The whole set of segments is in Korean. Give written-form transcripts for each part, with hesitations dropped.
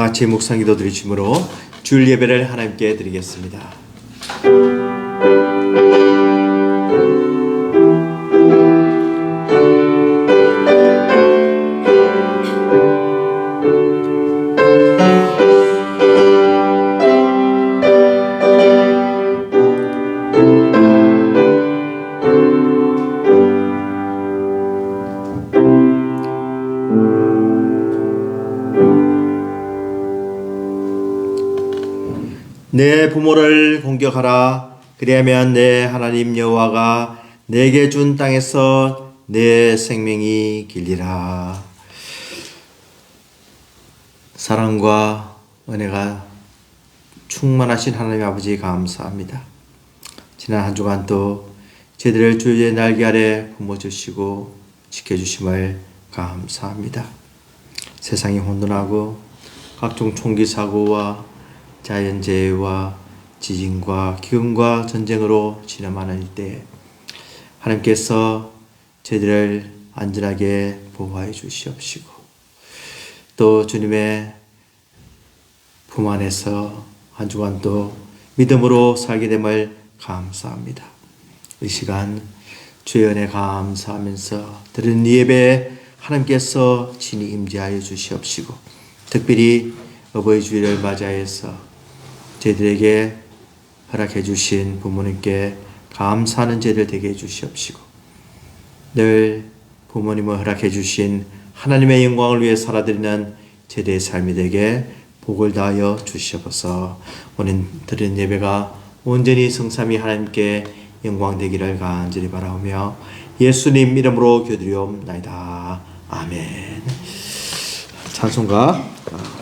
같이 묵상기도 드리심으로 주일 예배를 하나님께 드리겠습니다. 내 부모를 공경하라. 그리하면 내 하나님 여호와가 내게 준 땅에서 내 생명이 길리라. 사랑과 은혜가 충만하신 하나님 아버지 감사합니다. 지난 한 주간 또 저희들을 주의 날개 아래 품어주시고 지켜주심을 감사합니다. 세상이 혼돈하고 각종 총기 사고와 자연재해와 지진과 기근과 전쟁으로 진험하는 이때 하나님께서 저희들을 안전하게 보호하여 주시옵시고 또 주님의 품 안에서 한 주간 또 믿음으로 살게 됨을 감사합니다. 이 시간 주의 은혜 감사하면서 드리는 예배에 하나님께서 친히 임재하여 주시옵시고 특별히 어버이 주일을 맞이하여서 저희들에게 허락해 주신 부모님께 감사하는 제를 되게 해주시옵시고 늘 부모님을 허락해 주신 하나님의 영광을 위해 살아드리는 제대의 삶이 되게 복을 다하여 주시옵소서. 오늘 드린 예배가 온전히 성삼위 하나님께 영광 되기를 간절히 바라오며 예수님 이름으로 기도드리옵나이다. 아멘. 찬송가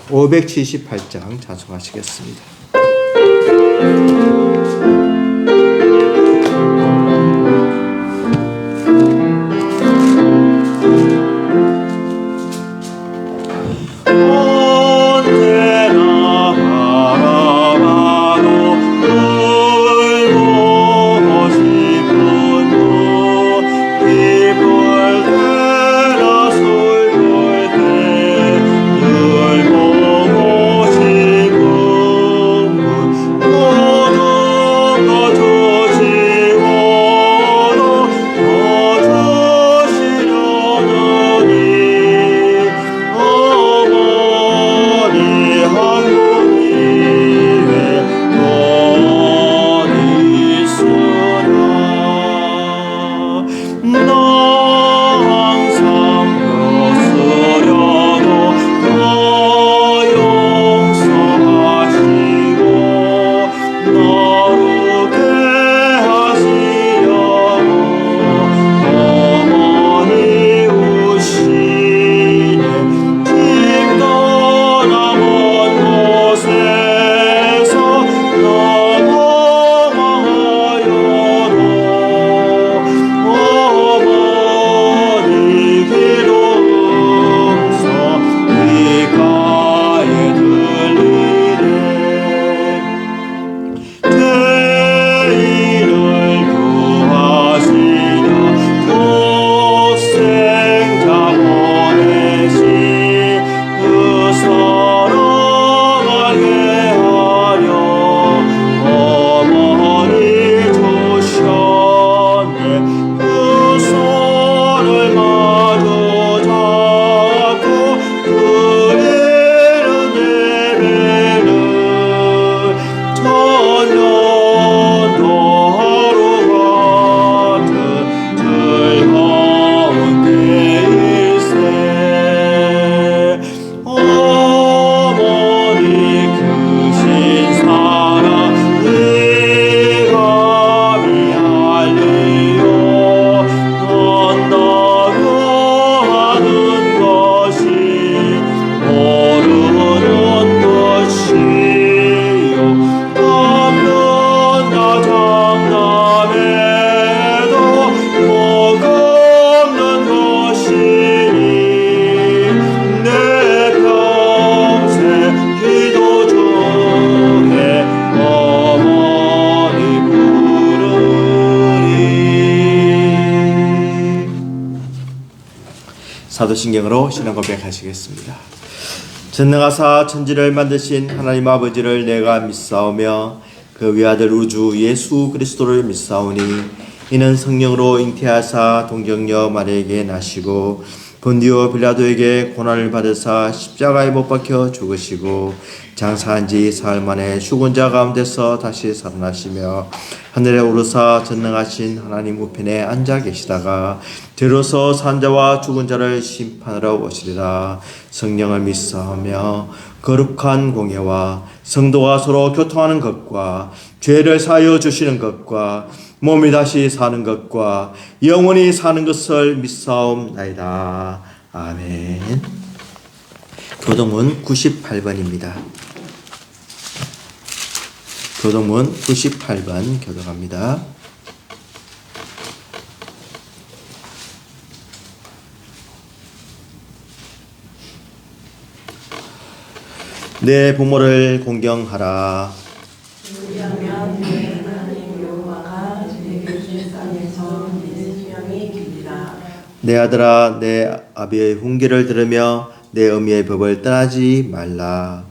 578장 찬송하시겠습니다. 사도신경으로 신앙 고백하시겠습니다. 전능하사 천지를 만드신 하나님 아버지를 내가 믿사오며 그 외아들 우주 예수 그리스도를 믿사오니 이는 성령으로 잉태하사 동정녀 마리아에게 나시고 본디오 빌라도에게 고난을 받으사 십자가에 못 박혀 죽으시고 장사한 지 사흘 만에 죽은 자 가운데서 다시 살아나시며 하늘에 오르사 전능하신 하나님 우편에 앉아 계시다가 뒤로서 산 자와 죽은 자를 심판하러 오시리라. 성령을 믿사오며 거룩한 공예와 성도가 서로 교통하는 것과 죄를 사하여 주시는 것과 몸이 다시 사는 것과 영원히 사는 것을 믿사옵나이다. 아멘. 교동문 98번입니다. 교동문 98번 교독합니다. 내 부모를 공경하라. 왜냐하면 내 하나님 여호와가 내게 주신 땅에서 내 생명이 길리라. 내 아들아, 내 아비의 훈계를 들으며 내 어미의 법을 떠나지 말라.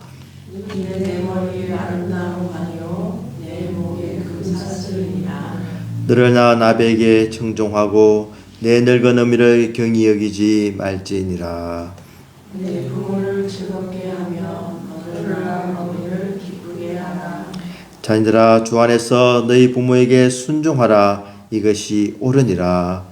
이는 내 머리에 아름다운 관이요 내 목에 금사슬이니라. 너를 낳은 아비에게 청종하고 내 늙은 어미를 경히 여기지 말지니라. 내 부모를 즐겁게 하며 너를 낳은 어미를 기쁘게 하라. 자녀들아, 주 안에서 너희 부모에게 순종하라. 이것이 옳으니라.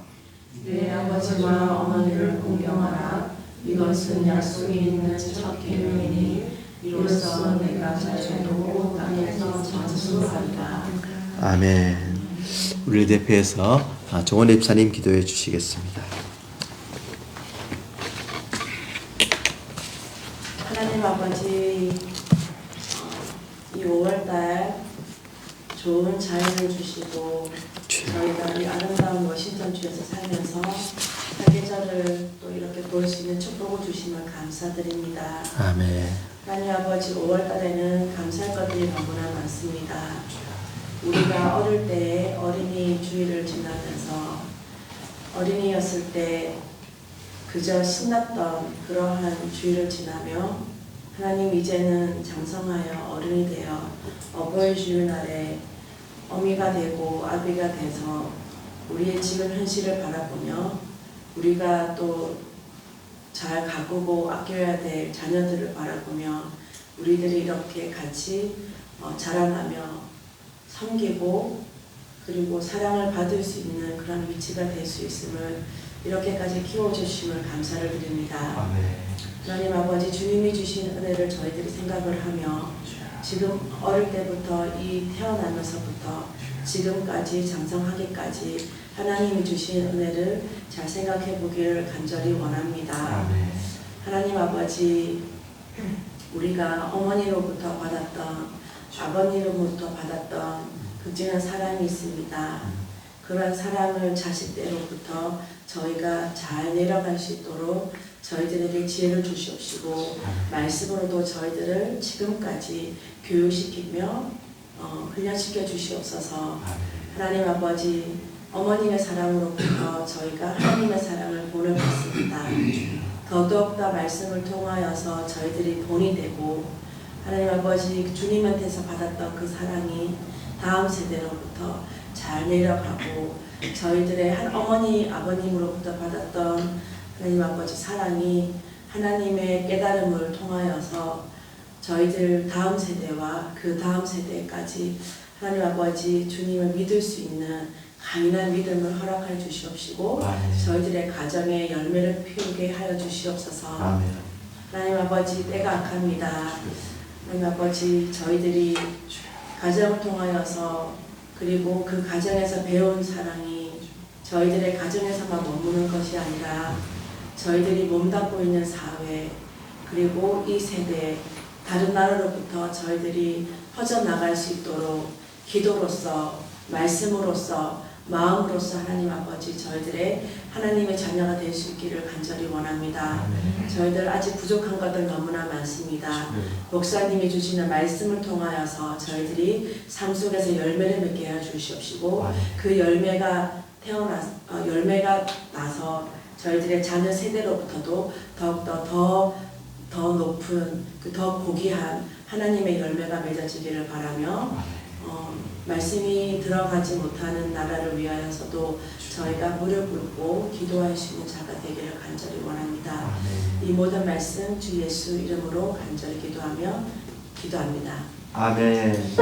내 아버지와 어머니를 공경하라. 이것은 약속이 있는 첫 계명이니 이로써 내가 자주도 땅에서 전수하리라. 아멘. 우리를 대표해서 정원 집사님 기도해 주시겠습니다. 하나님 아버지, 이 5월달 좋은 자유를 주시고 저희가 이 아름다운 워싱턴주에서 살면서 사계절을 또 이렇게 볼 수 있는 축복을 주시면 감사드립니다. 아멘. 하나님 아버지, 5월달에는 감사할 것들이 너무나 많습니다. 우리가 어릴 때 어린이 주일을 지나면서 어린이였을 때 그저 신났던 그러한 주일을 지나며 하나님 이제는 장성하여 어른이 되어 어버이 주일날에 어미가 되고 아비가 돼서 우리의 지금 현실을 바라보며 우리가 또 잘 가꾸고 아껴야 될 자녀들을 바라보며 우리들이 이렇게 같이 자라나며 섬기고 그리고 사랑을 받을 수 있는 그런 위치가 될 수 있음을 이렇게까지 키워주심을 감사를 드립니다. 아멘. 하나님 아버지, 주님이 주신 은혜를 저희들이 생각을 하며 지금 어릴 때부터 이 태어나면서부터 지금까지 장성하기까지 하나님이 주신 은혜를 잘 생각해 보기를 간절히 원합니다. 아멘. 하나님 아버지, 우리가 어머니로부터 받았던 아버님으로부터 받았던 극진한 사랑이 있습니다. 그러한 사랑을 자식대로부터 저희가 잘 내려갈 수 있도록 저희들에게 지혜를 주시옵시고 말씀으로도 저희들을 지금까지 교육시키며 훈련시켜 주시옵소서. 하나님 아버지, 어머님의 사랑으로부터 저희가 하나님의 사랑을 본을 받습니다. 더더욱더 말씀을 통하여서 저희들이 본이 되고 하나님 아버지, 주님한테서 받았던 그 사랑이 다음 세대로부터 잘 내려가고 저희들의 한 어머니 아버님으로부터 받았던 하나님 아버지 사랑이 하나님의 깨달음을 통하여서 저희들 다음 세대와 그 다음 세대까지 하나님 아버지 주님을 믿을 수 있는 강인한 믿음을 허락하여 주시옵시고 저희들의 가정에 열매를 피우게 하여 주시옵소서. 아멘. 하나님 아버지, 때가 악합니다. 하나님 아버지, 저희들이 가정을 통하여서 그리고 그 가정에서 배운 사랑이 저희들의 가정에서만 머무는 것이 아니라 저희들이 몸담고 있는 사회 그리고 이 세대 다른 나라로부터 저희들이 퍼져나갈 수 있도록 기도로서 말씀으로서 마음으로서 하나님 아버지 저희들의 하나님의 자녀가 될 수 있기를 간절히 원합니다. 저희들 아직 부족한 것들 너무나 많습니다. 목사님이 주시는 말씀을 통하여서 저희들이 삶 속에서 열매를 맺게 해 주시옵시고 그 열매가 열매가 나서 저희들의 자녀 세대로부터도 더욱더 더 높은 더 고귀한 하나님의 열매가 맺어지기를 바라며 말씀이 들어가지 못하는 나라를 위하여서도 저희가 무릎 꿇고 기도할 수 있는 자가 되기를 간절히 원합니다. 이 모든 말씀 주 예수 이름으로 간절히 기도합니다. 아멘.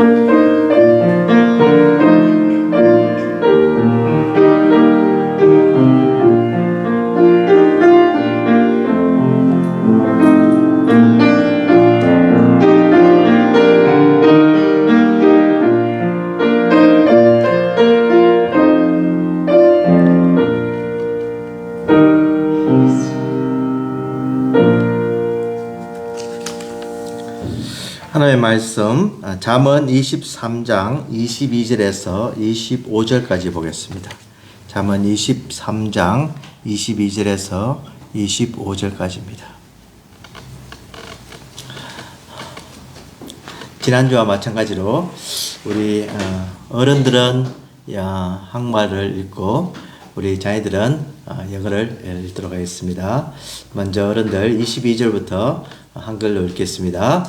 하나님의 말씀 잠언 23장 22절에서 25절까지 보겠습니다. 잠언 23장 22절에서 25절까지입니다. 지난주와 마찬가지로 우리 어른들은 한국말을 읽고 우리 자녀들은 영어를 읽도록 하겠습니다. 먼저 어른들 22절부터 한글로 읽겠습니다.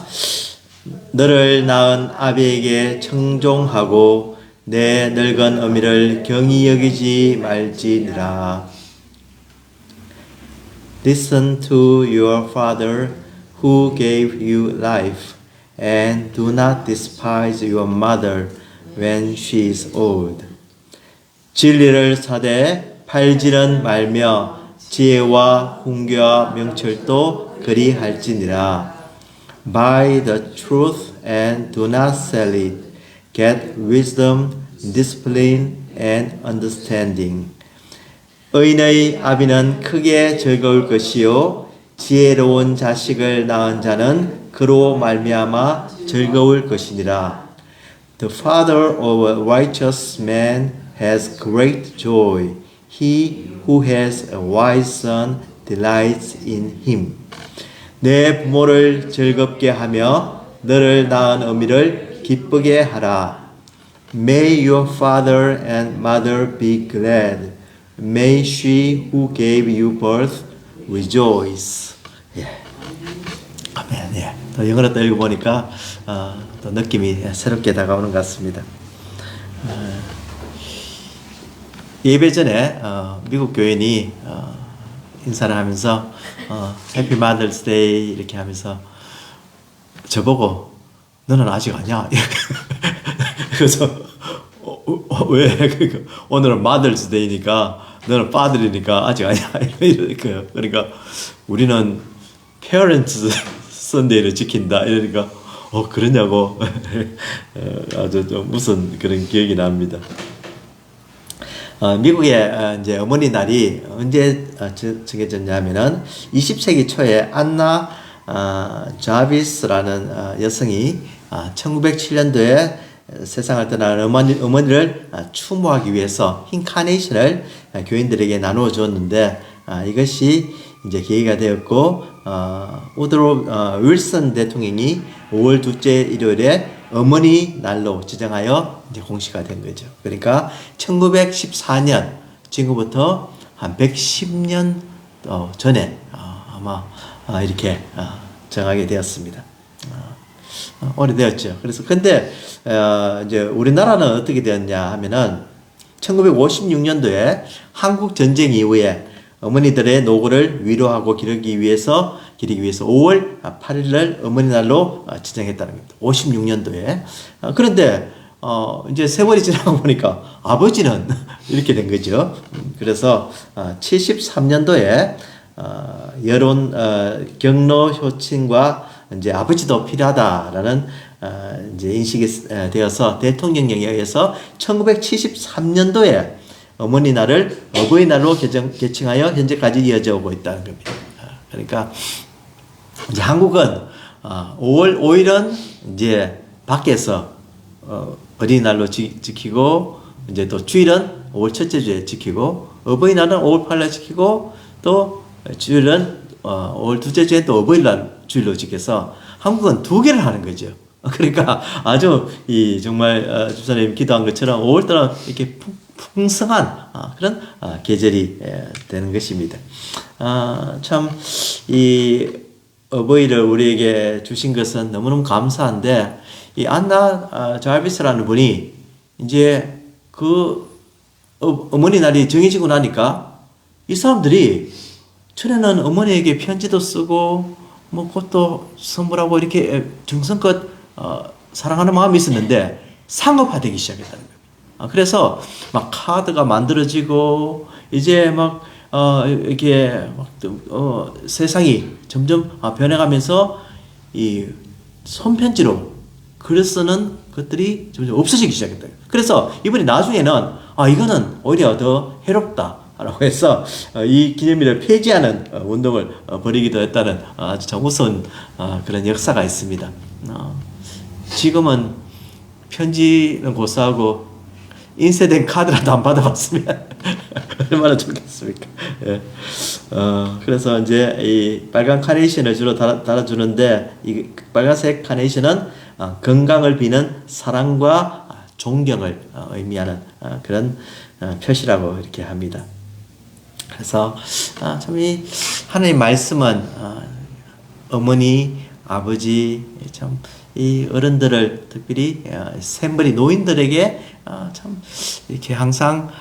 너를 낳은 아비에게 청종하고 내 늙은 어미를 경히 여기지 말지니라. Listen to your father who gave you life, and do not despise your mother when she is old. 진리를 사되 팔지는 말며 지혜와 훈계와 명철도 그리할지니라. Buy the truth and do not sell it. Get wisdom, discipline, and understanding. 의인의 아비는 크게 즐거울 것이요 지혜로운 자식을 낳은 자는 그로 말미암아 즐거울 것이니라. The father of a righteous man has great joy. He who has a wise son delights in him. 내 부모를 즐겁게 하며 너를 낳은 어미를 기쁘게 하라. May your father and mother be glad. May she who gave you birth rejoice. 예. 아멘. 예. 또 영어로 또 읽어보니까 또 느낌이 새롭게 다가오는 것 같습니다. 예배 전에 미국 교인이 인사를 하면서 해피 마더스 데이 이렇게 하면서 저보고 너는 아직 아니야? 그래서 왜? 오늘은 마더스 데이니까 너는 파들이니까 아직 아니야. 이러니까요. 그러니까 우리는 페어런츠 선데이를 지킨다. 이러니까 그러냐고 아주 좀 무슨 그런 기억이 납니다. 미국의 이제 어머니 날이 언제 정해졌냐면은 20세기 초에 안나 자비스라는 여성이 1907년도에 세상을 떠나는 어머니를 추모하기 위해서 흰 카네이션을 교인들에게 나누어 주었는데 이것이 이제 계기가 되었고 우드로 윌슨 대통령이 5월 둘째 일요일에 어머니 날로 지정하여 이제 공시가 된 거죠. 그러니까 1914년 지금부터 한 110년 전에 아마 이렇게 정하게 되었습니다. 오래되었죠. 그래서 근데 이제 우리나라는 어떻게 되었냐 하면은 1956년도에 한국 전쟁 이후에 어머니들의 노고를 위로하고 기리기 위해서 5월 8일을 어머니 날로 지정했다는 겁니다. 56년도에. 그런데 이제 세월이 지나고 보니까 아버지는 이렇게 된 거죠. 그래서 73년도에 여론 경로 효친과 이제 아버지도 필요하다라는 이제 인식이 되어서 대통령령에 의해서 1973년도에 어머니 날을 어버이날로 개칭하여 현재까지 이어져 오고 있다는 겁니다. 그러니까 이제 한국은 5월 5일은 이제 밖에서 어린이날로 지키고 이제 또 주일은 5월 첫째 주에 지키고 어버이날은 5월 8일에 지키고 또 주일은 5월 둘째 주에 또 어버이날 주일로 지켜서 한국은 두 개를 하는 거죠. 그러니까 아주 정말 집사님 기도한 것처럼 5월 달은 이렇게 풍성한 그런 계절이 되는 것입니다. 참 어버이를 우리에게 주신 것은 너무너무 감사한데, 이 안나 자비스라는 분이 이제 그 어머니 날이 정해지고 나니까 이 사람들이 전에는 어머니에게 편지도 쓰고 뭐 꽃도 선물하고 이렇게 정성껏 사랑하는 마음이 있었는데 상업화되기 시작했다는 거예요. 그래서 막 카드가 만들어지고 이제 막 이렇게 막 세상이 점점 변해가면서 이 손편지로 글 쓰는 것들이 점점 없어지기 시작했다. 그래서 이분이 나중에는 이거는 오히려 더 해롭다라고 해서 이 기념일을 폐지하는 운동을 벌이기도 했다는 아주 정우스운 그런 역사가 있습니다. 지금은 편지는 고사하고 인쇄된 카드라도 안 받아봤으면 얼마나 좋겠습니까? 예. 그래서 이제 이 빨간 카네이션을 주로 달아주는데 이 빨간색 카네이션은 건강을 비는 사랑과 존경을 의미하는 그런 표시라고 이렇게 합니다. 그래서 참 이 하나님 말씀은 어머니, 아버지, 참 이 어른들을 특별히 샘물이 노인들에게 참 이렇게 항상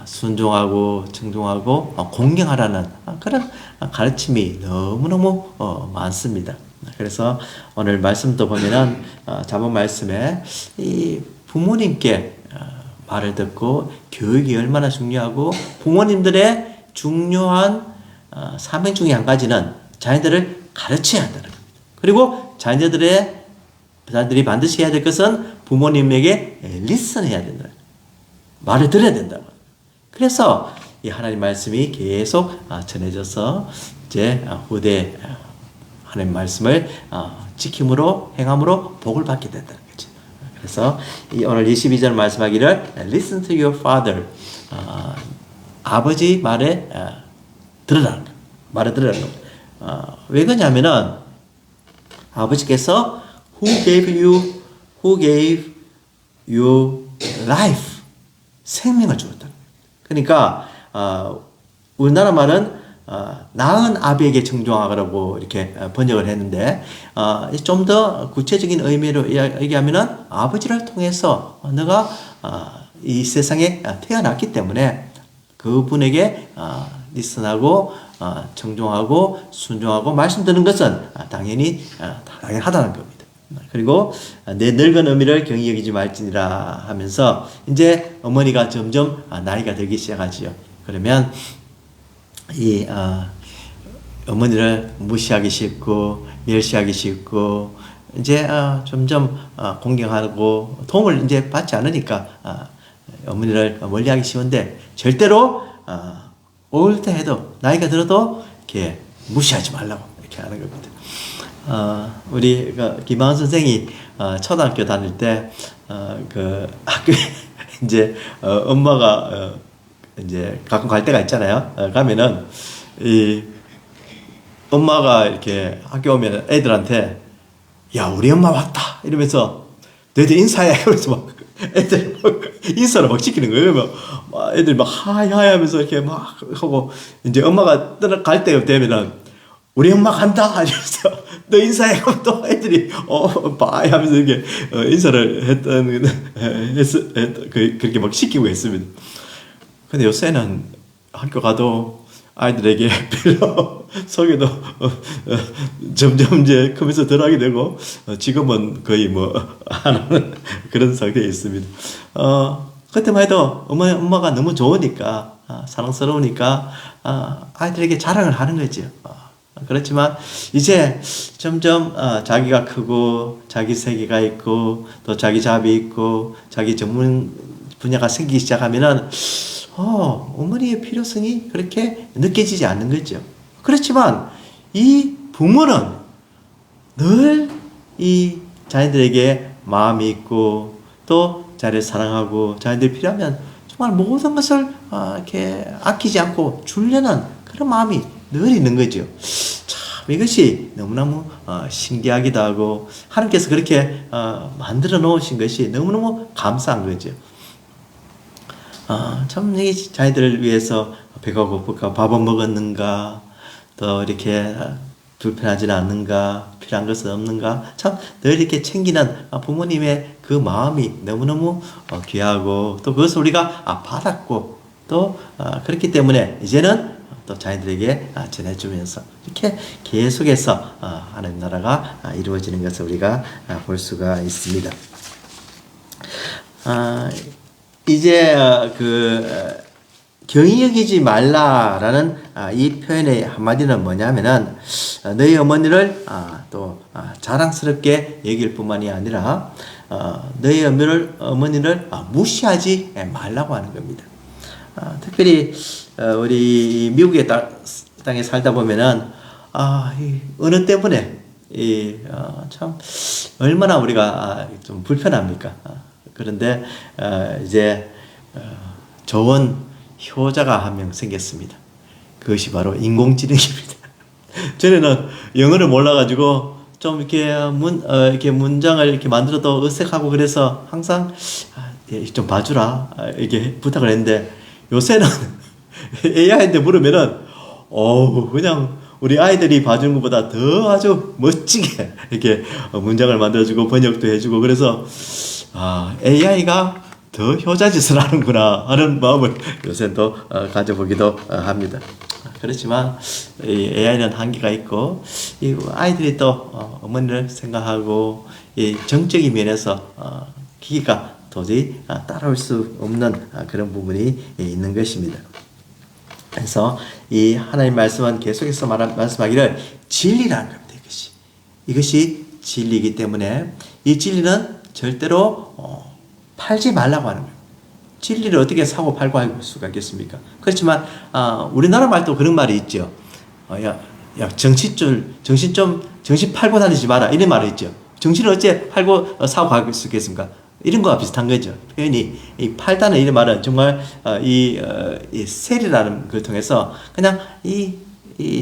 순종하고 정종하고 공경하라는 그런 가르침이 너무너무 많습니다. 그래서 오늘 말씀도 보면은 자본 말씀에 이 부모님께 말을 듣고 교육이 얼마나 중요하고 부모님들의 중요한 사명 중에 한 가지는 자녀들을 가르쳐야 한다는 겁니다. 그리고 자녀들이 반드시 해야 될 것은 부모님에게 리슨해야 된다. 말을 들어야 된다고. 그래서 이 하나님 말씀이 계속 전해져서 이제 후대 하나님 말씀을 지킴으로 행함으로 복을 받게 된다는 거죠. 그래서 이 오늘 22절 말씀하기를 Listen to your father. 아버지 말에 들으라는 거예요. 말을 들으라는 거예요. 왜 그러냐면은 아버지께서 Who gave you life? 생명을 주었다. 그러니까 우리나라 말은 낳은 아비에게 정종하라고 이렇게 번역을 했는데 좀 더 구체적인 의미로 얘기하면은 아버지를 통해서 너가 이 세상에 태어났기 때문에 그분에게 리슨하고 정종하고 순종하고 말씀 듣는 것은 당연하다는 겁니다. 그리고 내 늙은 어미를 경히 여기지 말지니라 하면서 이제 어머니가 점점 나이가 들기 시작하지요. 그러면 이 어머니를 무시하기 쉽고 멸시하기 쉽고 이제 점점 공경하고 도움을 이제 받지 않으니까 어머니를 멀리하기 쉬운데 절대로 어릴 때 해도 나이가 들어도 이렇게 무시하지 말라고 이렇게 하는 겁니다. 우리 김하은 선생이 초등학교 다닐 때 그 학교에 이제 엄마가 이제 가끔 갈 때가 있잖아요. 가면은 이 엄마가 이렇게 학교 오면 애들한테 야 우리 엄마 왔다 이러면서 너희들 인사해 그래서 막 애들 막 인사를 막 시키는 거예요. 막 애들 막 하이 하면서 이렇게 막 하고 이제 엄마가 떠나갈 때 되면은 우리 엄마 간다 이러면서 너 인사해 그럼 또 애들이 바이 하면서 이렇게 인사를 그렇게 막 시키고 했습니다. 근데 요새는 학교 가도 아이들에게 별로 소개도 점점 이제 크면서 덜 하게 되고 지금은 거의 뭐 안 하는 그런 상태에 있습니다. 그때만 해도 엄마가 너무 좋으니까 사랑스러우니까 아이들에게 자랑을 하는 거죠. 그렇지만 이제 점점 자기가 크고 자기 세계가 있고 또 자기 잡이 있고 자기 전문 분야가 생기기 시작하면은 어머니의 필요성이 그렇게 느껴지지 않는 거죠. 그렇지만 이 부모는 늘 이 자녀들에게 마음이 있고 또 자녀를 사랑하고 자녀들이 필요하면 정말 모든 것을 이렇게 아끼지 않고 주려는 그런 마음이 늘 있는 거죠. 참 이것이 너무너무 신기하기도 하고 하나님께서 그렇게 만들어 놓으신 것이 너무너무 감사한 거죠. 참 이 자녀들을 위해서 배가 고플까 밥은 먹었는가 또 이렇게 불편하지는 않는가? 필요한 것은 없는가? 참 늘 이렇게 챙기는 부모님의 그 마음이 너무너무 귀하고 또 그것을 우리가 받았고 또 그렇기 때문에 이제는 또 자녀들에게 전해주면서 이렇게 계속해서 하나님 나라가 이루어지는 것을 우리가 볼 수가 있습니다. 이제 경히 여기지 말라라는 이 표현의 한마디는 뭐냐면은 너희 어머니를 또 자랑스럽게 여길 뿐만이 아니라 너희 어머니를 무시하지 말라고 하는 겁니다. 특별히 우리 미국의 땅에 살다 보면은 이 언어 때문에 참 얼마나 우리가 좀 불편합니까? 그런데 이제 좋은 효자가 한 명 생겼습니다. 그것이 바로 인공지능입니다. 전에는 영어를 몰라가지고 좀 이렇게 문장을 이렇게 만들어도 어색하고 그래서 항상 좀 봐주라 이렇게 부탁을 했는데 요새는 AI한테 물으면은 그냥 우리 아이들이 봐주는 것보다 더 아주 멋지게 이렇게 문장을 만들어주고 번역도 해주고 그래서 AI가 더 효자짓을 하는구나 하는 마음을 요새 또 가져보기도 합니다. 그렇지만 이 AI는 한계가 있고 이 아이들이 또 어머니를 생각하고 이 정적인 면에서 기기가 도저히 따라올 수 없는 그런 부분이 있는 것입니다. 그래서 이 하나님 말씀은 계속해서 말씀하기를 진리라는 겁니다. 이것이 진리이기 때문에 이 진리는 절대로 팔지 말라고 하는 거예요. 진리를 어떻게 사고 팔고 할 수가 있겠습니까? 그렇지만 우리나라 말도 그런 말이 있죠. 정신 팔고 다니지 마라 이런 말이 있죠. 정신을 어째 팔고 사고 갈 수 있겠습니까? 이런 거와 비슷한 거죠. 표현이 이 팔다는 이런 말은 정말 이 세리라는 걸 통해서 그냥 이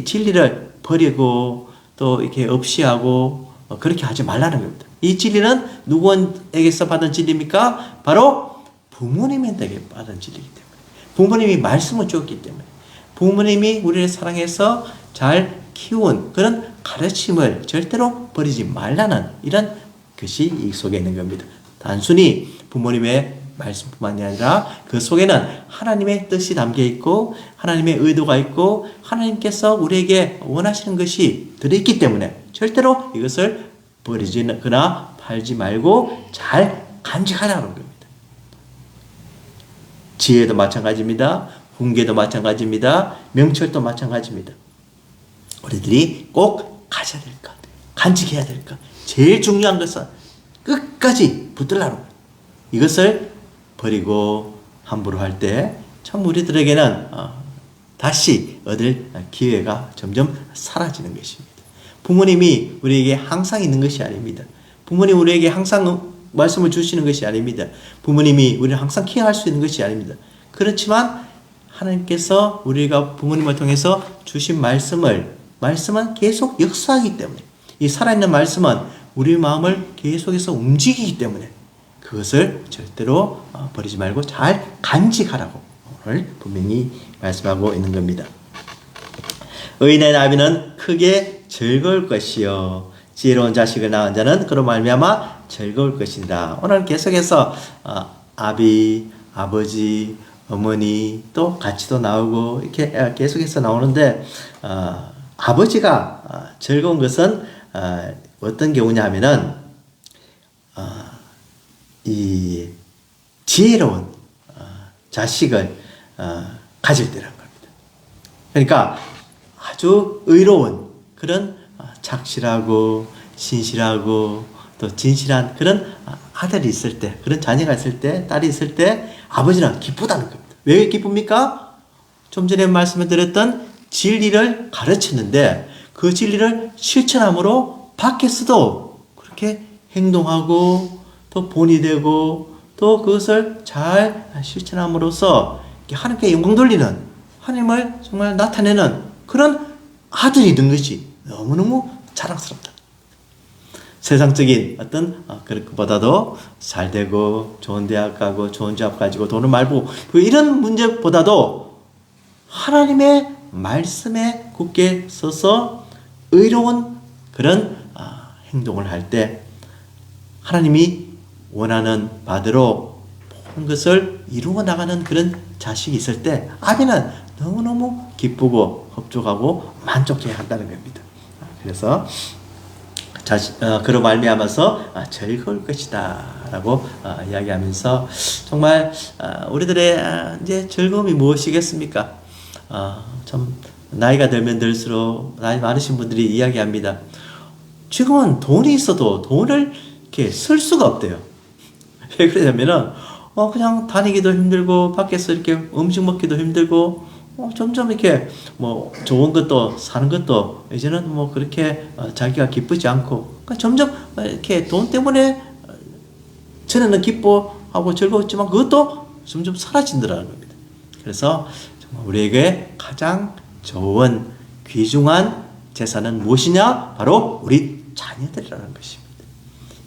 진리를 버리고 또 이렇게 없이하고 그렇게 하지 말라는 겁니다. 이 진리는 누구에게서 받은 진리입니까? 바로 부모님에게 받은 진리이기 때문에 부모님이 말씀을 주었기 때문에 부모님이 우리를 사랑해서 잘 키운 그런 가르침을 절대로 버리지 말라는 이런 것이 이 속에 있는 겁니다. 단순히 부모님의 말씀뿐만이 아니라 그 속에는 하나님의 뜻이 담겨 있고 하나님의 의도가 있고 하나님께서 우리에게 원하시는 것이 들어있기 때문에 절대로 이것을 버리거나 팔지 말고 잘 간직하라는 겁니다. 지혜도 마찬가지입니다. 훈계도 마찬가지입니다. 명철도 마찬가지입니다. 우리들이 꼭 가져야 될 것, 간직해야 될 것, 제일 중요한 것은 끝까지 붙들라는 거예요. 이것을 버리고 함부로 할 때 참 우리들에게는 다시 얻을 기회가 점점 사라지는 것입니다. 부모님이 우리에게 항상 있는 것이 아닙니다. 부모님 우리에게 항상 말씀을 주시는 것이 아닙니다. 부모님이 우리를 항상 케어할 수 있는 것이 아닙니다. 그렇지만 하나님께서 우리가 부모님을 통해서 주신 말씀은 계속 역사하기 때문에 이 살아있는 말씀은 우리 마음을 계속해서 움직이기 때문에 그것을 절대로 버리지 말고 잘 간직하라고 오늘 분명히 말씀하고 있는 겁니다. 의인의 나비는 크게 즐거울 것이요 지혜로운 자식을 낳은 자는 그로 말미암아 즐거울 것이다. 오늘 계속해서 아비, 아버지, 어머니 또 같이도 나오고 이렇게 계속해서 나오는데 아버지가 즐거운 것은 어떤 경우냐 하면은 이 지혜로운 자식을 가질 때라는 겁니다. 그러니까 아주 의로운 그런 착실하고 신실하고 또 진실한 그런 아들이 있을 때, 그런 자녀가 있을 때, 딸이 있을 때 아버지는 기쁘다는 겁니다. 왜 기쁩니까? 좀 전에 말씀을 드렸던 진리를 가르쳤는데 그 진리를 실천함으로 밖에서도 그렇게 행동하고 또 본이 되고 또 그것을 잘 실천함으로써 하나님께 영광 돌리는, 하나님을 정말 나타내는 그런 아들이 된 것이 너무너무 자랑스럽다. 세상적인 어떤 그런 것보다도 잘 되고 좋은 대학 가고 좋은 job 가지고 돈을 많이 벌고 이런 문제보다도 하나님의 말씀에 굳게 서서 의로운 그런 행동을 할 때 하나님이 원하는 바대로 모든 것을 이루어 나가는 그런 자식이 있을 때 아비는 너무너무 기쁘고 흡족하고 만족해야 한다는 겁니다. 그래서 그로 말미암아서 즐거울 것이다 라고 이야기하면서 정말 우리들의 이제 즐거움이 무엇이겠습니까? 참 나이가 들면 들수록 나이 많으신 분들이 이야기합니다. 지금은 돈이 있어도 돈을 이렇게 쓸 수가 없대요. 왜 그러냐면은 그냥 다니기도 힘들고 밖에서 이렇게 음식 먹기도 힘들고 점점 이렇게 뭐 좋은 것도 사는 것도 이제는 뭐 그렇게 자기가 기쁘지 않고 그러니까 점점 이렇게 돈 때문에 전에는 기뻐하고 즐거웠지만 그것도 점점 사라진다는 겁니다. 그래서 정말 우리에게 가장 좋은 귀중한 재산은 무엇이냐? 바로 우리 자녀들이라는 것입니다.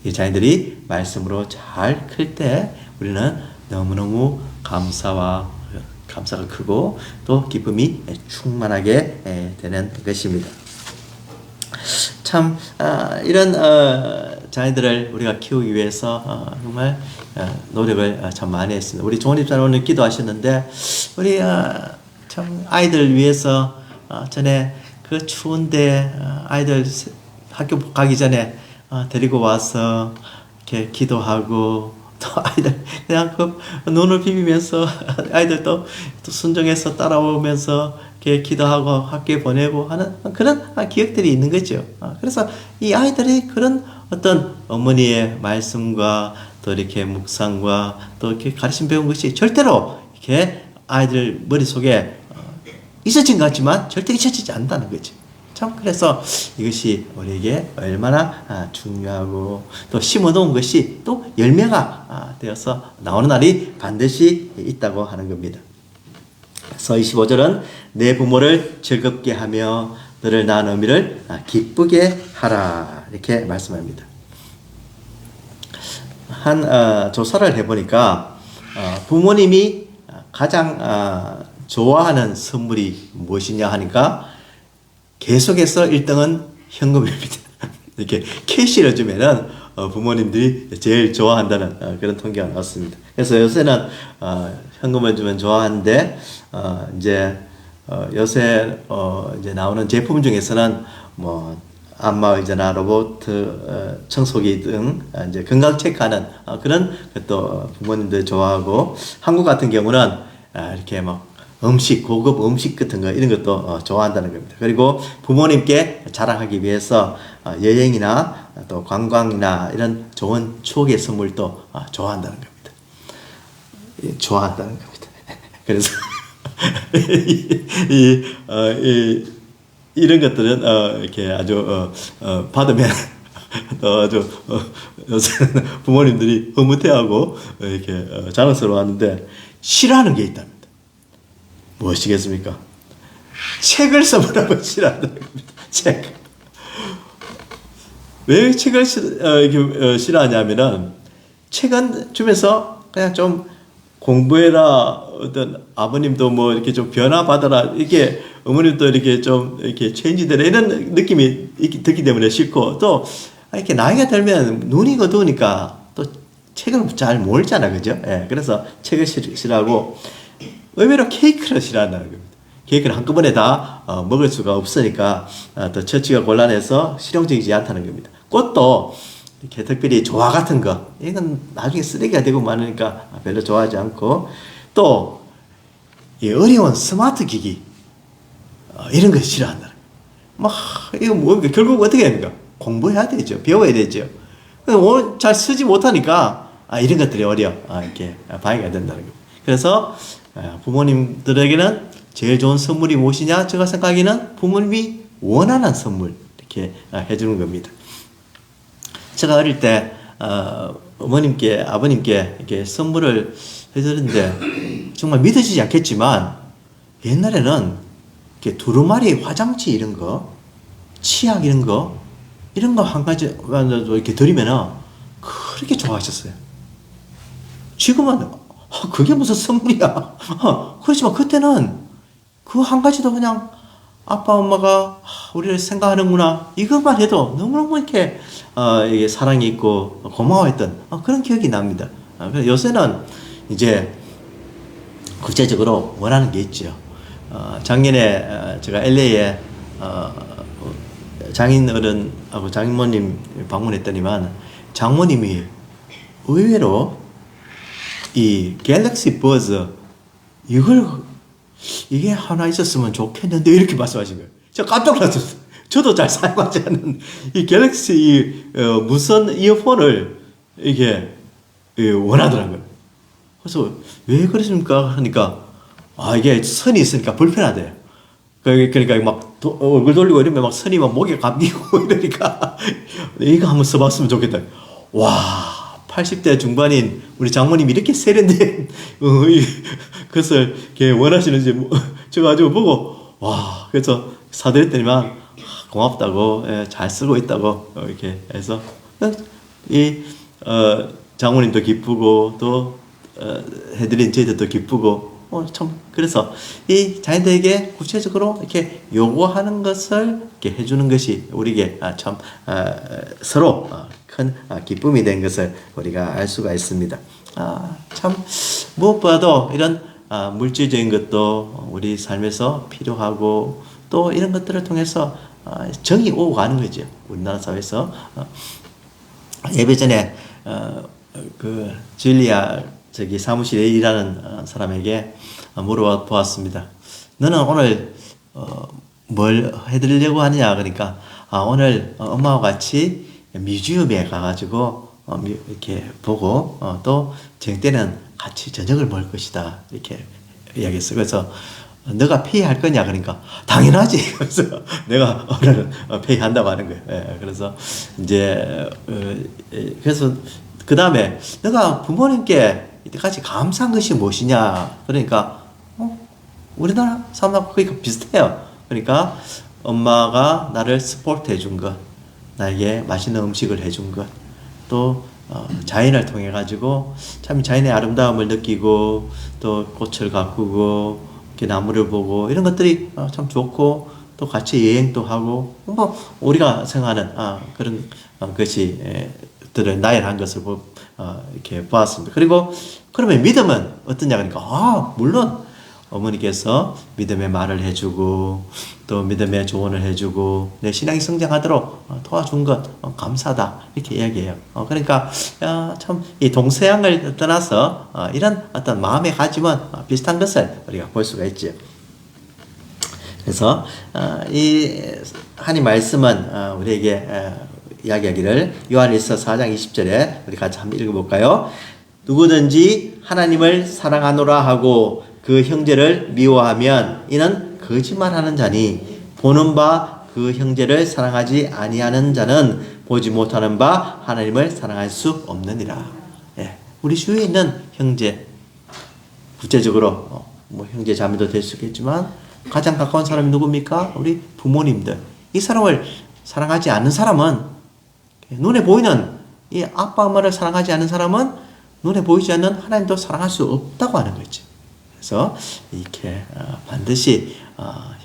이 자녀들이 말씀으로 잘 클 때 우리는 너무너무 감사가 크고 또 기쁨이 충만하게 되는 것입니다. 참 이런 자녀들을 우리가 키우기 위해서 정말 노력을 참 많이 했습니다. 우리 종원집사님 오늘 기도하셨는데 우리 참 아이들 위해서 전에 그 추운데 아이들 학교 가기 전에 데리고 와서 이렇게 기도하고 또 아이들 그냥 그 눈을 비비면서 아이들도 또 순종해서 따라오면서 이렇게 기도하고 학교에 보내고 하는 그런 기억들이 있는 거죠. 그래서 이 아이들이 그런 어떤 어머니의 말씀과 또 이렇게 묵상과 또 이렇게 가르침 배운 것이 절대로 이렇게 아이들 머릿속에 있어진 것 같지만 절대 잊혀지지 않는다는 거죠. 참 그래서 이것이 우리에게 얼마나 중요하고 또 심어놓은 것이 또 열매가 되어서 나오는 날이 반드시 있다고 하는 겁니다. 그래서 25절은 내 부모를 즐겁게 하며 너를 낳은 어미를 기쁘게 하라 이렇게 말씀합니다. 한 조사를 해보니까 부모님이 가장 좋아하는 선물이 무엇이냐 하니까 계속해서 1등은 현금입니다. 이렇게 캐시를 주면은 부모님들이 제일 좋아한다는 그런 통계가 나왔습니다. 그래서 요새는 현금을 주면 좋아하는데 이제 요새 이제 나오는 제품 중에서는 뭐 안마의자나 로봇 청소기 등 이제 건강 체크하는 그런 것도 부모님들 좋아하고 한국 같은 경우는 이렇게 막 고급 음식 같은 거 이런 것도 좋아한다는 겁니다. 그리고 부모님께 자랑하기 위해서 여행이나 또 관광이나 이런 좋은 추억의 선물도 좋아한다는 겁니다. 좋아한다는 겁니다. 그래서 이런 것들은 이렇게 아주 받으면 아주 요새는 부모님들이 흐뭇해하고 이렇게 자랑스러워하는데 싫어하는 게 있답니다. 무엇이겠습니까? 책을 선물하고 싫어한다는 겁니다. 책. 왜 책을 싫어하냐면은 책은 주면서 그냥 좀 공부해라 어떤 아버님도 뭐 이렇게 좀 변화받아라 이렇게 어머님도 이렇게 좀 이렇게 체인지되라 이런 느낌이 듣기 때문에 싫고 또 이렇게 나이가 들면 눈이 어두우니까 또 책을 잘 모르잖아 그죠? 예, 그래서 책을 싫어하고 의외로 케이크를 싫어한다는 겁니다. 케이크를 한꺼번에 다 먹을 수가 없으니까 또 처치가 곤란해서 실용적이지 않다는 겁니다. 꽃도 이렇게 특별히 조화 같은 거 이건 나중에 쓰레기가 되고 많으니까 별로 좋아하지 않고 또 이 어려운 스마트 기기 이런 거 싫어한다는 거예요. 막 이거 뭡니까? 결국 어떻게 됩니까? 공부해야 되죠. 배워야 되죠. 오늘 잘 쓰지 못하니까 이런 것들이 이렇게 방해가 된다는 겁니다. 그래서 부모님들에게는 제일 좋은 선물이 무엇이냐? 제가 생각하기에는 부모님이 원하는 선물 이렇게 해주는 겁니다. 제가 어릴 때 어머님께 아버님께 이렇게 선물을 해드렸는데 정말 믿어지지 않겠지만 옛날에는 이렇게 두루마리 화장지 이런 거, 치약 이런 거 한 가지 이렇게 드리면은 그렇게 좋아하셨어요. 지금은 그게 무슨 선물이야. 그렇지만 그때는 그 한 가지도 그냥 아빠 엄마가 우리를 생각하는구나 이것만 해도 너무너무 이렇게 이게 사랑이 있고 고마워했던 그런 기억이 납니다. 그래서 요새는 이제 국제적으로 원하는 게 있죠. 작년에 제가 LA에 장인 어른하고 장모님 방문했더니만 장모님이 의외로 이 갤럭시 버즈 이게 하나 있었으면 좋겠는데 이렇게 말씀하신 거예요. 제가 깜짝 놀랐어요. 저도 잘 사용하지 않는 이 갤럭시 무선 이어폰을 이게 원하더라고요. 그래서 왜 그러십니까? 하니까 이게 선이 있으니까 불편하대요. 그러니까 막 얼굴 돌리고 이러면 막 선이 막 목에 감기고 이러니까 이거 한번 써봤으면 좋겠다. 와 80대 중반인 우리 장모님이 이렇게 세련된 것을 원하시는지 제가 아주 보고 와 그래서 사드렸더니만 고맙다고 잘 쓰고 있다고 이렇게 해서 이 장모님도 기쁘고 또 해드린 저희들도 기쁘고 참 그래서 이 자녀들에게 구체적으로 이렇게 요구하는 것을 이렇게 해주는 것이 우리에게 참 서로 큰 기쁨이 된 것을 우리가 알 수가 있습니다. 참 무엇보다도 이런 물질적인 것도 우리 삶에서 필요하고 또 이런 것들을 통해서 정이 오고 가는 거죠. 우리나라 사회에서 예배 전에 그 줄리아 사무실에 일하는 사람에게 물어보았습니다. 너는 오늘 뭘 해드리려고 하느냐? 그러니까 오늘 엄마와 같이 뮤지엄에 가가지고 이렇게 보고 또 저녁 때는 같이 저녁을 먹을 것이다 이렇게 이야기했어요. 그래서 너가 페이할 거냐? 그러니까 당연하지. 그래서 내가 오늘은 페이한다고 하는 거예요. 그래서 이제 그래서 그 다음에 너가 부모님께 이때까지 감사한 것이 무엇이냐? 그러니까 우리나라 사람하고 거의 비슷해요. 그러니까 엄마가 나를 스포트 해준 것, 나에게 맛있는 음식을 해준 것, 또 자연을 통해 가지고 참 자연의 아름다움을 느끼고 또 꽃을 가꾸고 이렇게 나무를 보고 이런 것들이 참 좋고 또 같이 여행도 하고 뭐 우리가 생각하는 그런 것이 들을 나열한 것을 이렇게 보았습니다. 그리고 그러면 믿음은 어떠냐 그러니까 물론 어머니께서 믿음의 말을 해주고 또 믿음의 조언을 해주고 내 신앙이 성장하도록 도와준 것 감사하다 이렇게 이야기해요. 그러니까 참 이 동서양을 떠나서 이런 어떤 마음의 가짐은 비슷한 것을 우리가 볼 수가 있죠. 그래서 이 하나님 말씀은 우리에게 이야기하기를 요한일서 4장 20절에 우리 같이 한번 읽어볼까요? 누구든지 하나님을 사랑하노라 하고 그 형제를 미워하면 이는 거짓말하는 자니 보는 바 그 형제를 사랑하지 아니하는 자는 보지 못하는 바 하나님을 사랑할 수 없느니라. 우리 주위에 있는 형제 구체적으로 뭐 형제 자매도 될 수 있겠지만 가장 가까운 사람이 누굽니까? 우리 부모님들. 이 사람을 사랑하지 않는 사람은 눈에 보이는 이 아빠 엄마를 사랑하지 않는 사람은 눈에 보이지 않는 하나님도 사랑할 수 없다고 하는 거죠. 그래서 이렇게 반드시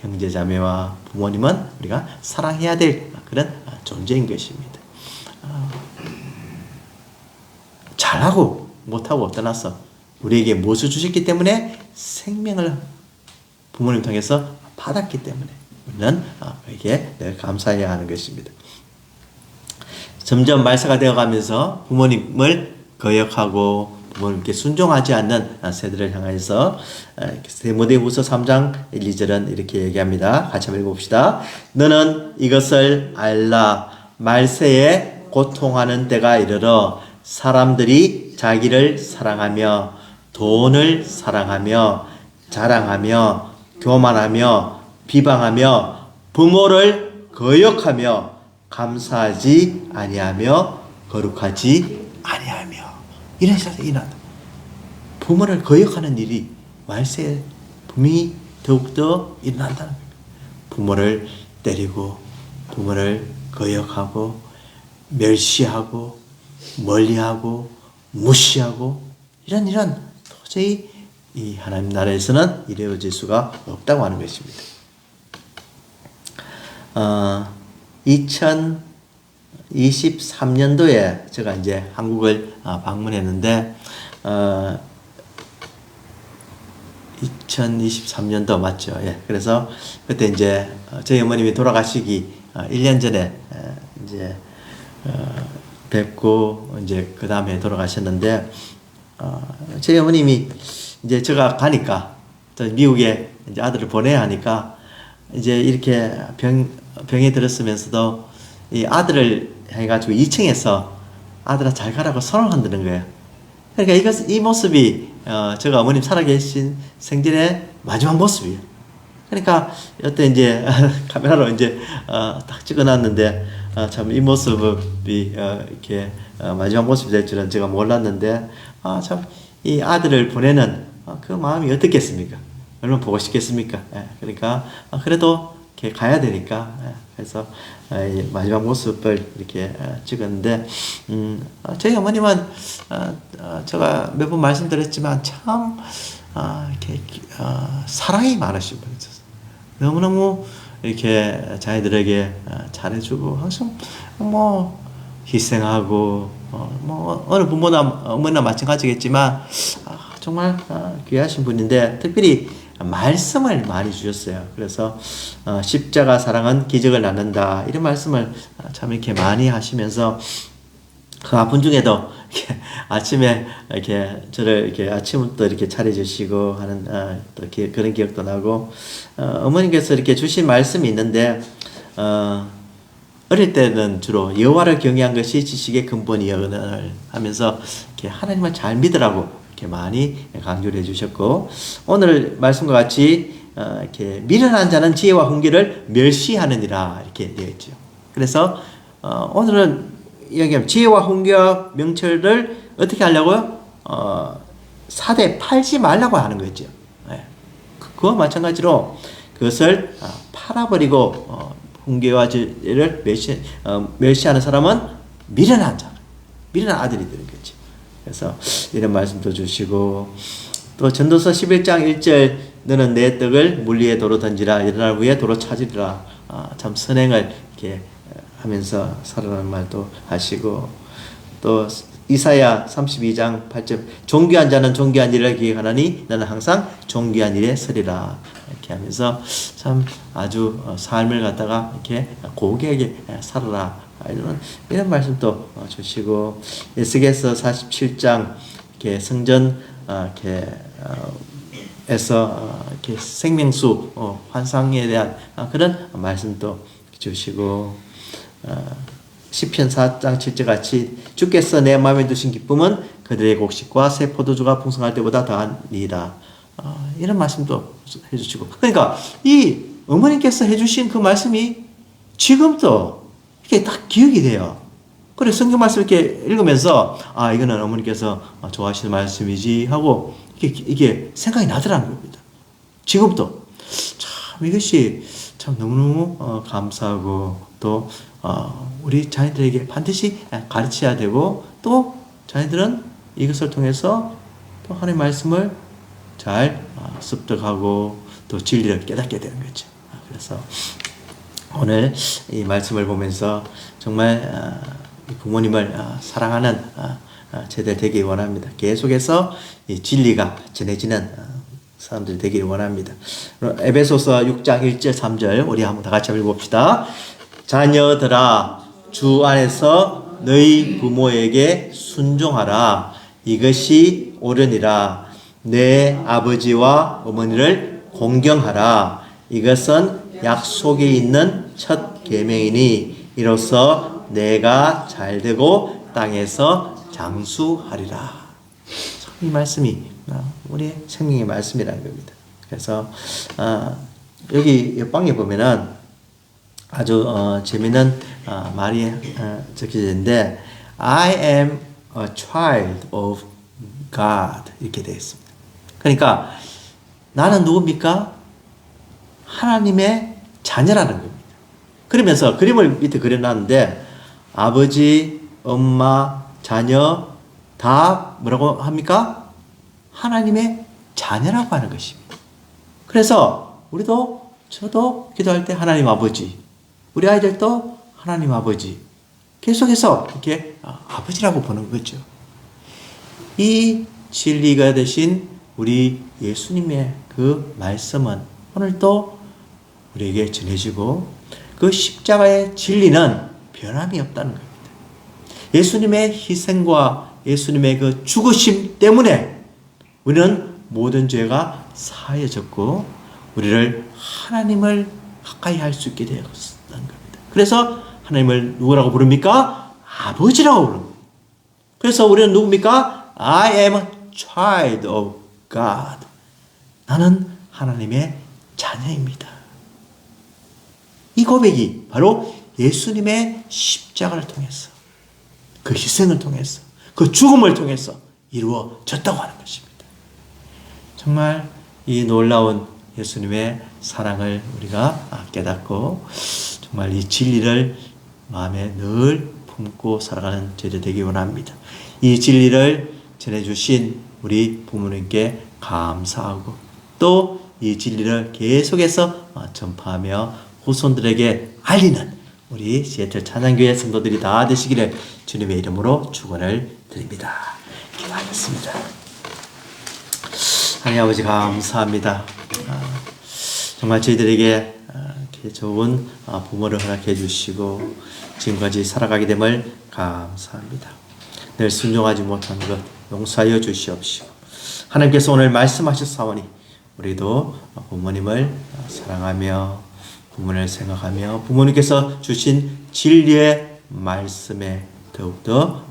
형제자매와 부모님은 우리가 사랑해야 될 그런 존재인 것입니다. 잘하고 못하고 떠나서 우리에게 무엇을 주셨기 때문에 생명을 부모님 통해서 받았기 때문에 우리는 그에게 늘 감사해야 하는 것입니다. 점점 말세가 되어가면서 부모님을 거역하고 부모님께 순종하지 않는 세대를 향해서 디모데후서 3장 1, 2절은 이렇게 얘기합니다. 같이 한번 읽어봅시다. 너는 이것을 알라. 말세에 고통하는 때가 이르러 사람들이 자기를 사랑하며 돈을 사랑하며 자랑하며 교만하며 비방하며 부모를 거역하며 감사하지 아니하며 거룩하지 아니하며 이런 사실이 일어난다. 부모를 거역하는 일이 말세에 분명히 더욱더 일어난다는 거예요. 부모를 때리고 부모를 거역하고 멸시하고 멀리하고 무시하고 이런 도저히 이 하나님 나라에서는 이루어질 수가 없다고 하는 것입니다. 2023년도에 제가 이제 한국을 방문했는데 2023년도 맞죠? 예. 그래서 그때 이제 저희 어머님이 돌아가시기 1년 전에 이제 뵙고 이제 그 다음에 돌아가셨는데 저희 어머님이 이제 제가 가니까 또 미국에 이제 아들을 보내야 하니까 이제 이렇게 병에 들었으면서도 이 아들을 해가지고 2층에서 아들아 잘 가라고 손을 흔드는 거예요. 그러니까 이 모습이 제가 어머님 살아계신 생전의 마지막 모습이에요. 그러니까 이때 이제 카메라로 이제 딱 찍어놨는데 참 이 모습이 이렇게 마지막 모습이 될 줄은 제가 몰랐는데 참 이 아들을 보내는 그 마음이 어떻겠습니까? 얼마나 보고 싶겠습니까? 예, 그러니까 그래도 이렇게 가야 되니까 그래서 마지막 모습을 이렇게 찍었는데 저희 어머님은 제가 몇 번 말씀드렸지만 참 이렇게 사랑이 많으신 분이셨어요. 너무너무 이렇게 자기들에게 잘해주고 항상 뭐 희생하고 뭐 어느 부모나 어머니나 마찬가지겠지만 정말 귀하신 분인데 특별히 말씀을 많이 주셨어요. 그래서 십자가 사랑은 기적을 낳는다 이런 말씀을 참 이렇게 많이 하시면서 그 아픈 중에도 이렇게 아침에 이렇게 저를 이렇게 아침부터 이렇게 차려주시고 하는 또 그런 기억도 나고 어머니께서 이렇게 주신 말씀이 있는데 어릴 때는 주로 여호와를 경외한 것이 지식의 근본이여를 하면서 이렇게 하나님을 잘 믿으라고 이렇게 많이 강조를 해주셨고 오늘 말씀과 같이 이렇게 미련한 자는 지혜와 훈계를 멸시하느니라 이렇게 되어 있죠. 그래서 오늘은 이야기하면 지혜와 훈계와 명철을 어떻게 하려고요? 사대에 팔지 말라고 하는 거죠. 네. 그와 마찬가지로 그것을 팔아버리고 훈계와 지혜를 멸시하는 사람은 미련한 자, 미련한 아들이 되는 거죠. 그래서 이런 말씀도 주시고 또 전도서 11장 1절 너는 내 떡을 물리의 도로 던지라 일어날 후에 도로 찾으리라 참 선행을 이렇게 하면서 살아라는 말도 하시고 또 이사야 32장 8절 존귀한 자는 존귀한 일을 기획하나니 나는 항상 존귀한 일에 서리라 이렇게 하면서 참 아주 삶을 갖다가 이렇게 고귀하게 살아라 이런 말씀도 주시고 에스겔서 47장 이렇게 성전 이렇게 에서 이렇게 생명수 환상에 대한 그런 말씀도 주시고 시편 4장 7절 같이 주께서 내 마음에 두신 기쁨은 그들의 곡식과 새 포도주가 풍성할 때보다 더하니라 이런 말씀도 해주시고 그러니까 이 어머니께서 해주신 그 말씀이 지금도 이렇게 딱 기억이 돼요. 그래 성경 말씀 이렇게 읽으면서 이거는 어머니께서 좋아하시는 말씀이지 하고 이게 생각이 나더라는 겁니다. 지금도 참 이것이 참 너무너무 감사하고 또 우리 자녀들에게 반드시 가르쳐야 되고 또 자녀들은 이것을 통해서 또 하나님의 말씀을 잘 습득하고 또 진리를 깨닫게 되는 거죠. 그래서 오늘 이 말씀을 보면서 정말 부모님을 사랑하는 제들 되길 원합니다. 계속해서 이 진리가 전해지는 사람들이 되길 원합니다. 에베소서 6장 1절 3절 우리 한번 다 같이 읽어봅시다. 자녀들아 주 안에서 너희 부모에게 순종하라. 이것이 옳으니라. 내 아버지와 어머니를 공경하라. 이것은 약속이 있는 첫 계명이니 이로써 내가 잘되고 땅에서 장수하리라. 이 말씀이 우리의 생명의 말씀이라는 겁니다. 그래서 여기 옆방에 보면은 아주 재미있는 말이 적혀져 있는데 I am a child of God 이렇게 되어 있습니다. 그러니까 나는 누굽니까? 하나님의 자녀라는 겁니다. 그러면서 그림을 밑에 그려놨는데 아버지, 엄마, 자녀 다 뭐라고 합니까? 하나님의 자녀라고 하는 것입니다. 그래서 우리도 저도 기도할 때 하나님 아버지 우리 아이들도 하나님 아버지 계속해서 이렇게 아버지라고 보는 거죠. 이 진리가 되신 우리 예수님의 그 말씀은 오늘도 우리에게 전해지고 그 십자가의 진리는 변함이 없다는 겁니다. 예수님의 희생과 예수님의 그 죽으심 때문에 우리는 모든 죄가 사해졌고 우리를 하나님을 가까이 할 수 있게 되었다는 겁니다. 그래서 하나님을 누구라고 부릅니까? 아버지라고 부릅니다. 그래서 우리는 누굽니까? I am a child of God. 나는 하나님의 자녀입니다. 이 고백이 바로 예수님의 십자가를 통해서 그 희생을 통해서 그 죽음을 통해서 이루어졌다고 하는 것입니다. 정말 이 놀라운 예수님의 사랑을 우리가 깨닫고 정말 이 진리를 마음에 늘 품고 살아가는 저희들 되기 원합니다. 이 진리를 전해주신 우리 부모님께 감사하고 또 이 진리를 계속해서 전파하며 후손들에게 알리는 우리 시애틀 찬양교회 성도들이 다 되시기를 주님의 이름으로 축원을 드립니다. 기도하겠습니다. 하나님 아버지 감사합니다. 정말 저희들에게 이렇게 좋은 부모를 허락해 주시고 지금까지 살아가게 됨을 감사합니다. 늘 순종하지 못한 것 용서하여 주시옵시고 하나님께서 오늘 말씀하셨사오니 우리도 부모님을 사랑하며 부모님을 생각하며 부모님께서 주신 진리의 말씀에 더욱더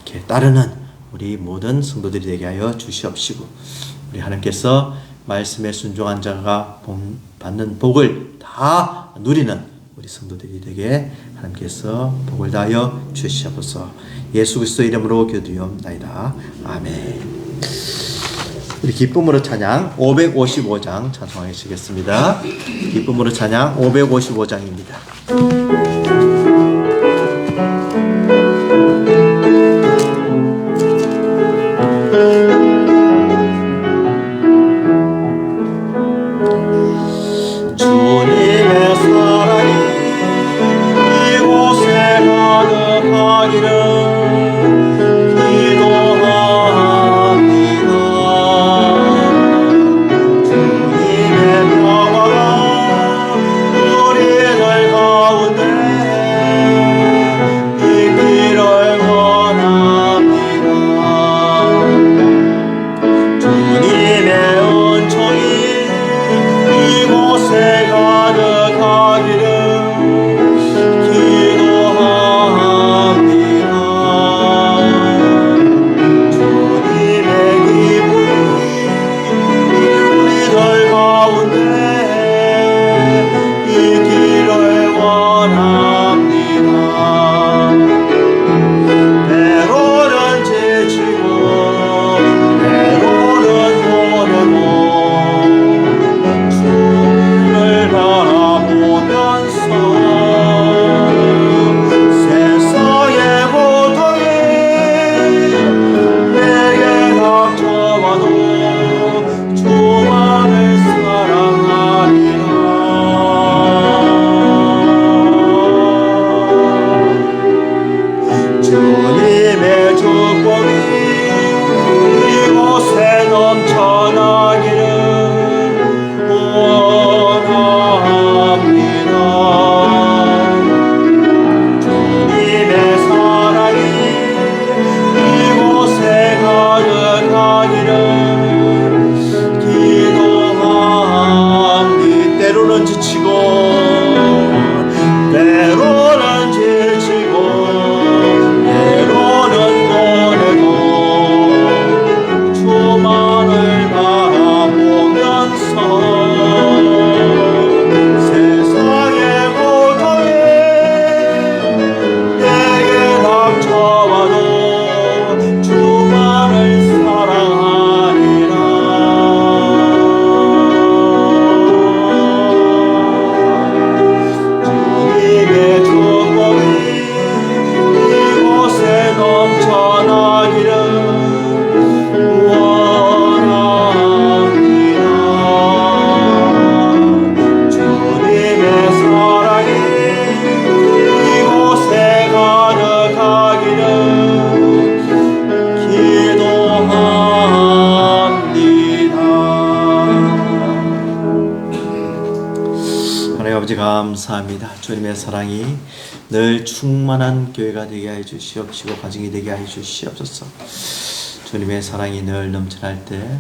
이렇게 따르는 우리 모든 성도들이 되게 하여 주시옵시고 우리 하나님께서 말씀에 순종한 자가 받는 복을 다 누리는 우리 성도들이 되게 하나님께서 복을 다하여 주시옵소서. 예수 그리스도 이름으로 기도드리옵나이다. 아멘. 우리 기쁨으로 찬양 555장 찬송하시겠습니다. 기쁨으로 찬양 555장입니다. 주님의 사랑이 이곳에 가득하기를 주님의 평화가 우리들 가운데 감사합니다. 주님의 사랑이 늘 충만한 교회가 되게 해 주시옵시고 가정이 되게 해 주시옵소서. 주님의 사랑이 늘 넘쳐날 때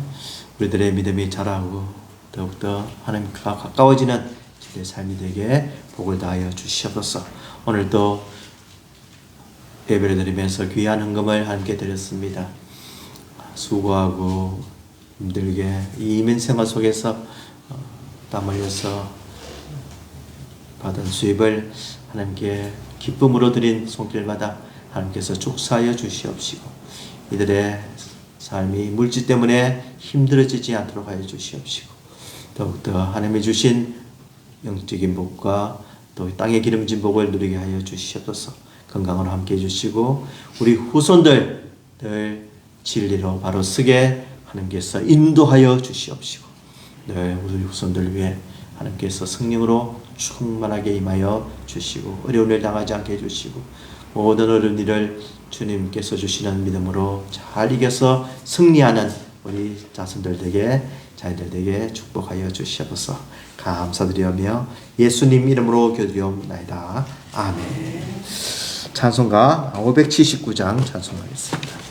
우리들의 믿음이 자라고 더욱더 하나님과 가까워지는 주의 삶이 되게 복을 다하여 주시옵소서. 오늘도 예배를 드리면서 귀한 헌금을 함께 드렸습니다. 수고하고 힘들게 이 이민 생활 속에서 땀 흘려서 받은 수입을 하나님께 기쁨으로 드린 손길마다 하나님께서 축사하여 주시옵시고 이들의 삶이 물질 때문에 힘들어지지 않도록 하여 주시옵시고 더욱더 하나님이 주신 영적인 복과 또 땅의 기름진 복을 누리게 하여 주시옵소서. 건강으로 함께 해주시고 우리 후손들 늘 진리로 바로 쓰게 하나님께서 인도하여 주시옵시고 늘 우리 후손들 위해 하나님께서 성령으로 충만하게 임하여 주시고 어려운 일 당하지 않게 해주시고 모든 어려운 일을 주님께서 주시는 믿음으로 잘 이겨서 승리하는 우리 자손들 되게 자녀들 되게 축복하여 주시옵소서. 감사드리며 예수님 이름으로 기도드리옵나이다. 아멘. 찬송가 579장 찬송하겠습니다.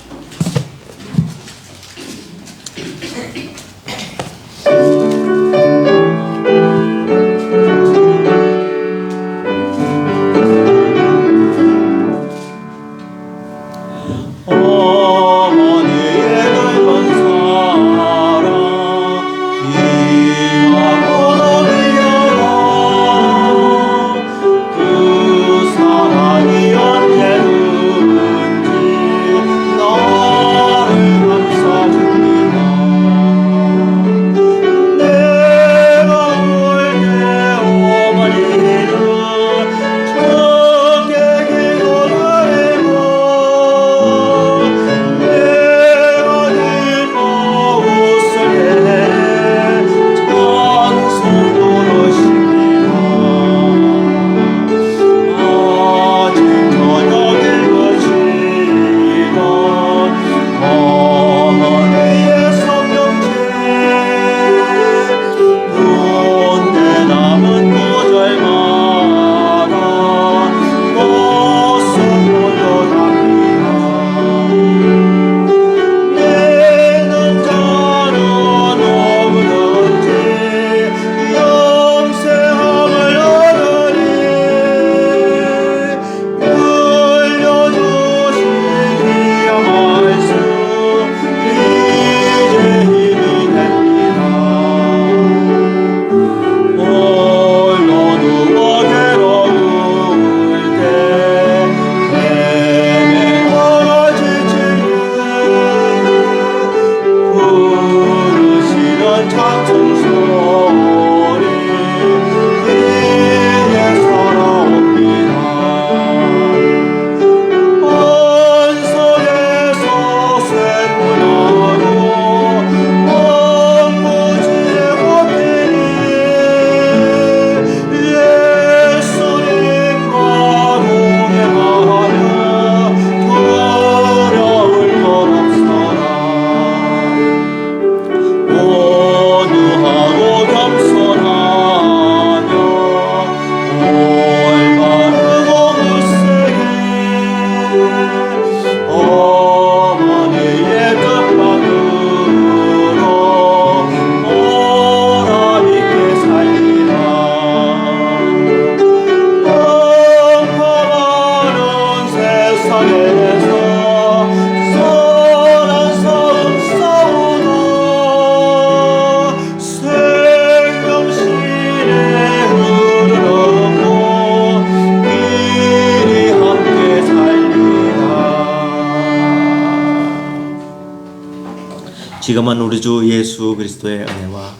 지금은 우리 주 예수 그리스도의 은혜와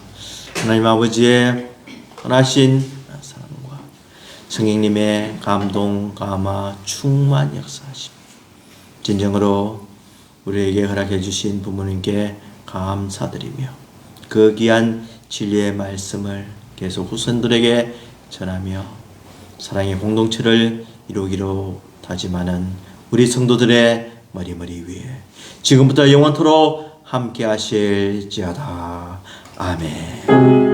하나님 아버지의 선하신 사랑과 성령님의 감동, 감화, 충만 역사하심 진정으로 우리에게 허락해 주신 부모님께 감사드리며 그 귀한 진리의 말씀을 계속 후손들에게 전하며 사랑의 공동체를 이루기로 다짐하는 우리 성도들의 머리머리 위에 지금부터 영원토록 함께 하실지어다. 아멘.